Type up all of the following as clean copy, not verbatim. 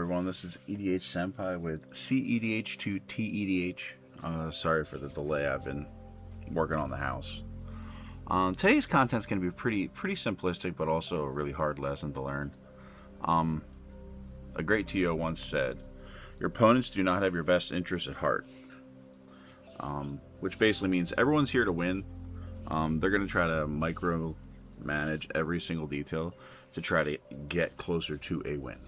everyone? This is EDH Senpai with cEDH to tEDH. Sorry for the delay. I've been working on the house. Today's content is going to be pretty simplistic, but also a really hard lesson to learn. A great TO once said, "Your opponents do not have your best interests at heart," which basically means everyone's here to win. They're going to try to micromanage every single detail to try to get closer to a win.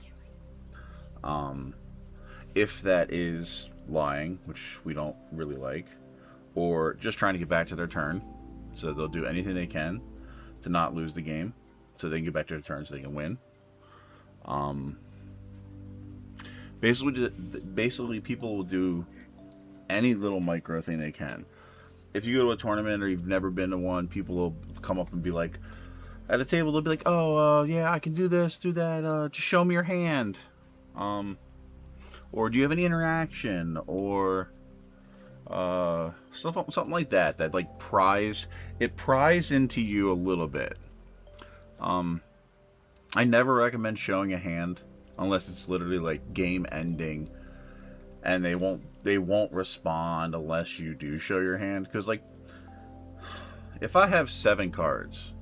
If that is lying, which we don't really like, or just trying to get back to their turn, so they'll do anything they can to not lose the game, so they can get back to their turn so they can win. Basically, people will do any little micro thing they can. If you go to a tournament or you've never been to one, people will come up and be like, at a table, they'll be like, "Oh, yeah, I can do this, do that. Just show me your hand." Or do you have any interaction? Or something like that. That like pries into you a little bit. I never recommend showing a hand unless it's literally like game ending, and they won't respond unless you do show your hand. Because like, if I have 7 cards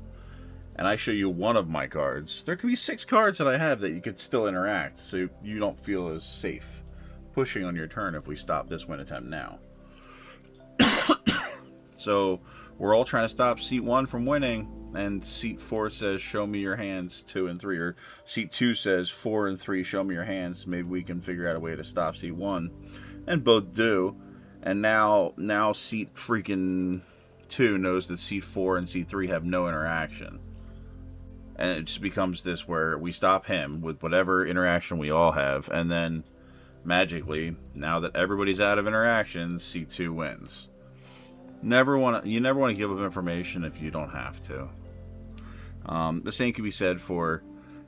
and I show you one of my cards, there could be 6 cards that I have that you could still interact, so you don't feel as safe pushing on your turn if we stop this win attempt now. So we're all trying to stop seat 1 from winning, and seat 4 says, "Show me your hands 2 and 3," or seat 2 says, "4 and 3, show me your hands. Maybe we can figure out a way to stop seat 1. And both do. And now seat freaking 2 knows that seat 4 and seat 3 have no interaction. And it just becomes this where we stop him with whatever interaction we all have, and then magically, now that everybody's out of interaction, seat 2 wins. You never want to give up information if you don't have to. The same can be said for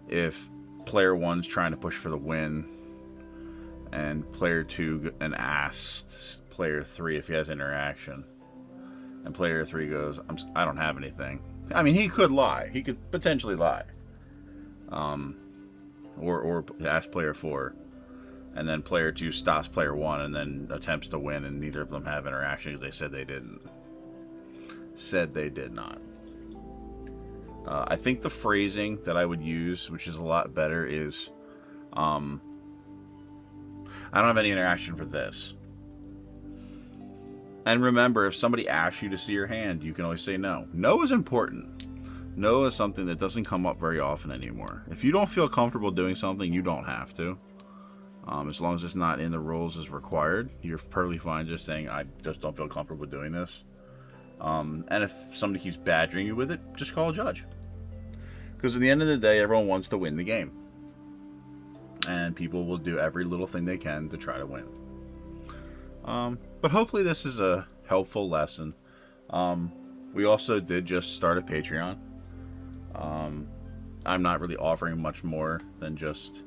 if player 1's trying to push for the win, and player 2 asks player 3 if he has interaction, and player 3 goes, "I don't have anything." I mean, he could lie. He could potentially lie. Or ask player 4. And then player 2 stops player 1 and then attempts to win, and neither of them have interaction because they said they didn't. Said they did not. I think the phrasing that I would use, which is a lot better, is, "I don't have any interaction for this." And remember, if somebody asks you to see your hand, you can always say no. No is important. No is something that doesn't come up very often anymore. If you don't feel comfortable doing something, you don't have to. As long as it's not in the rules as required, you're perfectly fine just saying, "I just don't feel comfortable doing this." And if somebody keeps badgering you with it, just call a judge. Because at the end of the day, everyone wants to win the game. And people will do every little thing they can to try to win. But hopefully this is a helpful lesson. We also did just start a Patreon. I'm not really offering much more than just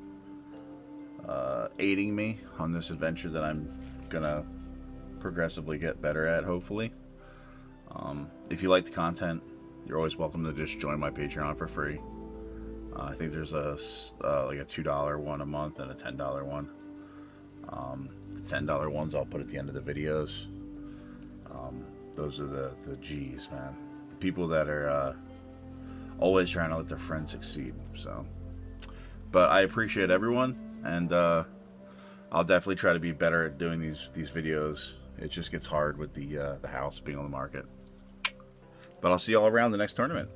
aiding me on this adventure that I'm gonna progressively get better at, hopefully. If you like the content, you're always welcome to just join my Patreon for free. I think there's like a $2 one a month and a $10 one. The $10 ones I'll put at the end of the videos. Those are the G's, man. The people that are always trying to let their friends succeed. So, but I appreciate everyone, and I'll definitely try to be better at doing these videos. It just gets hard with the house being on the market. But I'll see y'all around the next tournament.